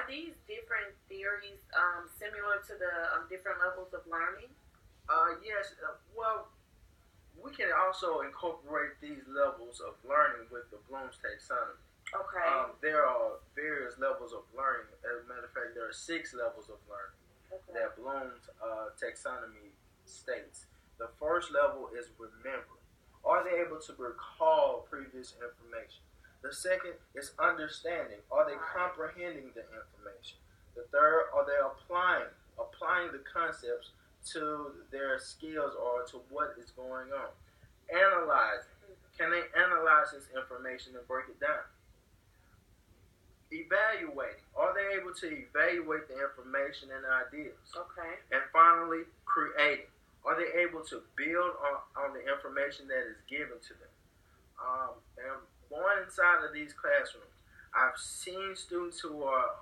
are these different theories similar to the different levels of learning? Yes. Well, we can also incorporate these levels of learning with the Bloom's taxonomy. Okay. There are various levels of learning. As a matter of fact, there are 6 levels of learning that Bloom's taxonomy states. The first level is remembering. Are they able to recall previous information? The second is understanding. Are they comprehending the information? The third, are they applying the concepts to their skills or to what is going on? Analyzing. Can they analyze this information and break it down? Evaluating. Are they able to evaluate the information and ideas? Okay. And finally, creating. Are they able to build on the information that is given to them? And going inside of these classrooms, I've seen students who are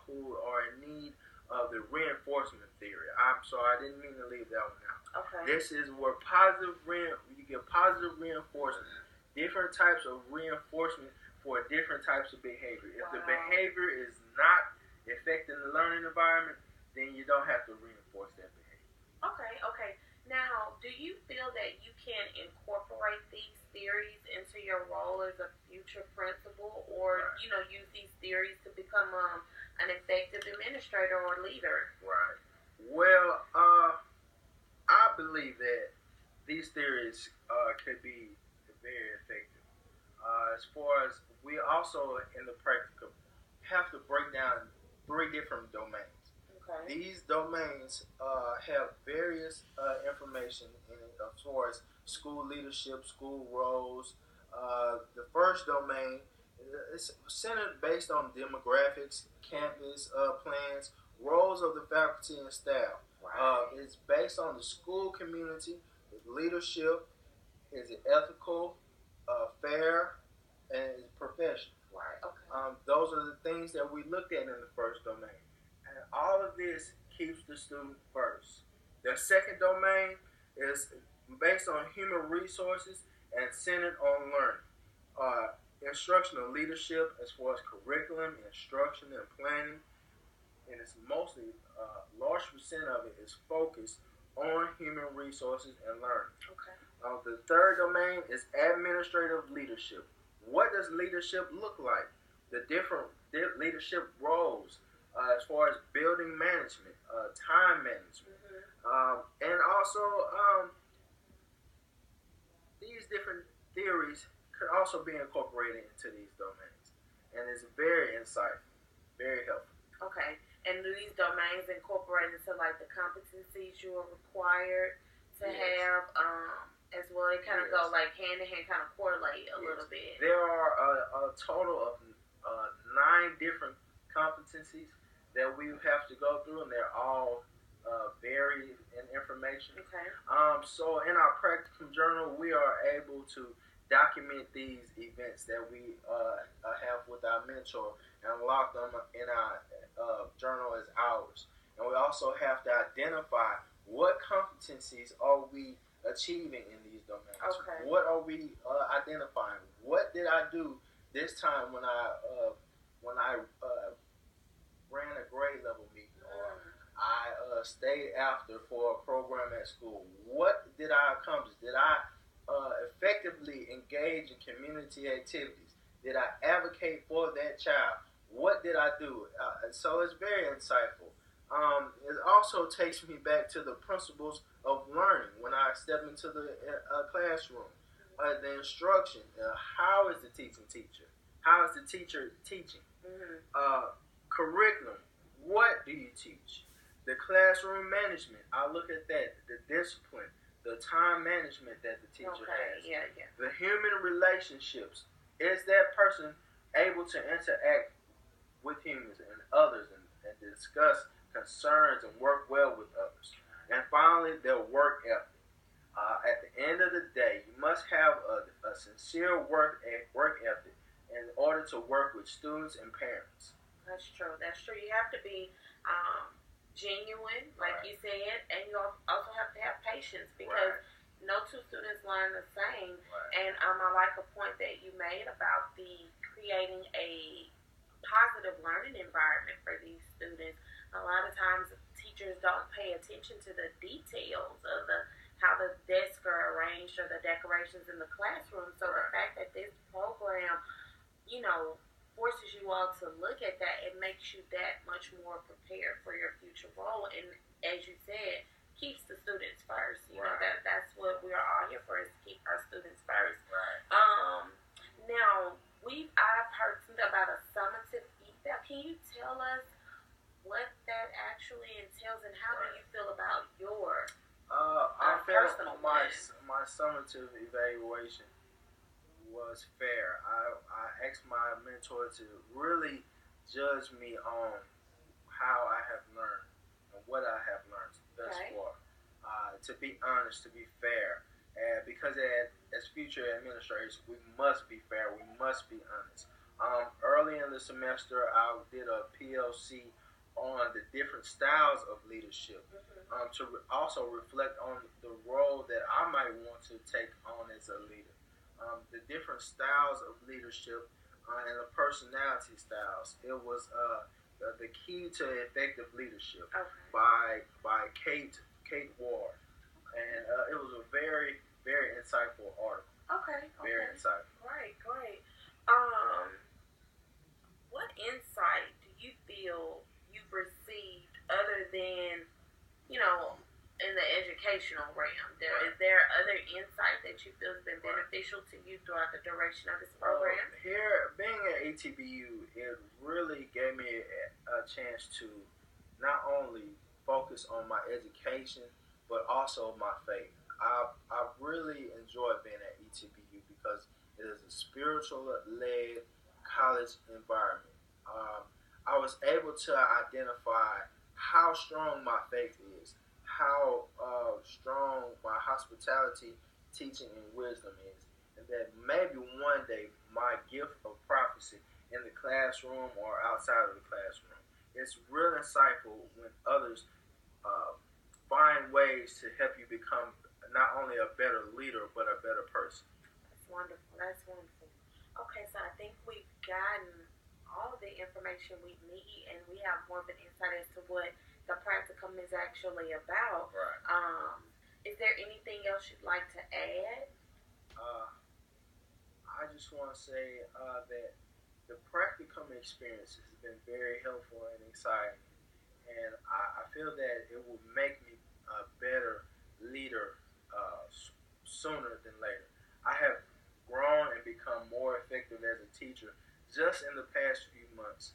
in need of the reinforcement theory. I'm sorry, I didn't mean to leave that one out. Okay. This is where you get positive reinforcement, different types of reinforcement for different types of behavior. If the behavior is not affecting the learning environment, then you don't have to reinforce that behavior. Okay. Now, do you feel that you can incorporate these theories into your role as a future principal, or use these theories to become an effective administrator or leader? Right. Well, I believe that these theories could be very effective. As far as we also in the practicum have to break down 3 different domains. Okay. These domains have various information in it as far as school leadership, school roles. The first domain is centered based on demographics, campus plans, roles of the faculty and staff. It's based on the school community, leadership, is it ethical, fair, and is professional. Right. Okay. Those are the things that we looked at in the first domain. And all of this keeps the student first. The second domain is based on human resources and centered on learning. Instructional leadership as far as curriculum, instruction, and planning. And it's mostly, large percent of it is focused on human resources and learning. Okay. The third domain is administrative leadership. What does leadership look like? The different leadership roles as far as building management, time management, and also these different theories could also be incorporated into these domains, and it's very insightful, very helpful. Okay, and do these domains incorporate into like the competencies you are required to have, as well? They kind of go like hand in hand, kind of correlate a little bit. There are a total of 9 different competencies that we have to go through, and they're all varied in information. Okay. So in our practicum journal, we are able to document these events that we have with our mentor and lock them in our journal as ours. And we also have to identify what competencies are we achieving in these domains. Okay. What are we identifying? What did I do this time when I ran a grade level meeting, or I stayed after for a program at school? What did I accomplish? Did I effectively engage in community activities? Did I advocate for that child? What did I do? So it's very insightful. It also takes me back to the principles of learning when I step into the classroom. The instruction, how is the teacher? How is the teacher teaching? Curriculum, what do you teach? The classroom management, I look at that, the discipline, the time management that the teacher has. Yeah. The human relationships, is that person able to interact with humans and others and discuss concerns and work well with others? And finally, their work ethic. At the end of the day, you must have a sincere work ethic in order to work with students and parents. That's true. You have to be genuine, like you said, and you also have to have patience, because no 2 students learn the same. And I like a point that you made about the creating a positive learning environment for these students. a lot of times teachers don't pay attention to the details of the how the desks are arranged or the decorations in the classroom. So the fact that this program, you know, forces you all to look at that, it makes you that much more prepared for your future role. And as you said, keeps the students first. You know that's what we are all here for, is to keep our students first. Now I've heard something about a summative eval. Can you tell us what that actually entails and how do you feel about your I felt personal my summative evaluation was fair. I asked my mentor to really judge me on how I have learned and what I have learned thus far. To be honest, to be fair, and because as future administrators, we must be fair. We must be honest. Early in the semester, I did a PLC on the different styles of leadership, to also reflect on the role that I might want to take on as a leader. The different styles of leadership, and the personality styles. It was the key to effective leadership by Kate Ward, and it was a very insightful article. Very insightful. Great. What insight do you feel you've received other than, you know, in the educational realm? Is there other insight that you feel has been beneficial to you throughout the duration of this program? Here, being at ATBU, it really gave me a chance to not only focus on my education, but also my faith. I really enjoy being at ETBU because it is a spiritual-led college environment. I was able to identify how strong my faith is, how strong my hospitality, teaching, and wisdom is, and that maybe one day my gift of prophecy in the classroom or outside of the classroom. It's real insightful when others find ways to help you become not only a better leader but a better person. That's wonderful. Okay, so I think we've gotten all the information we need, and we have more of an insight as to what the practicum is actually about. Is there anything else you'd like to add? I just want to say that the practicum experience has been very helpful and exciting, and I feel that it will make me a better leader sooner than later. I have grown and become more effective as a teacher just in the past few months,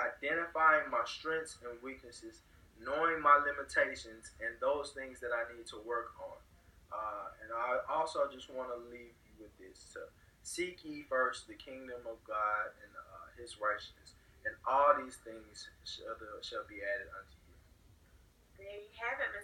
identifying my strengths and weaknesses, knowing my limitations, and those things that I need to work on. And I also just want to leave you with this. Seek ye first the kingdom of God and his righteousness, and all these things shall be added unto you. There you have it, Mr.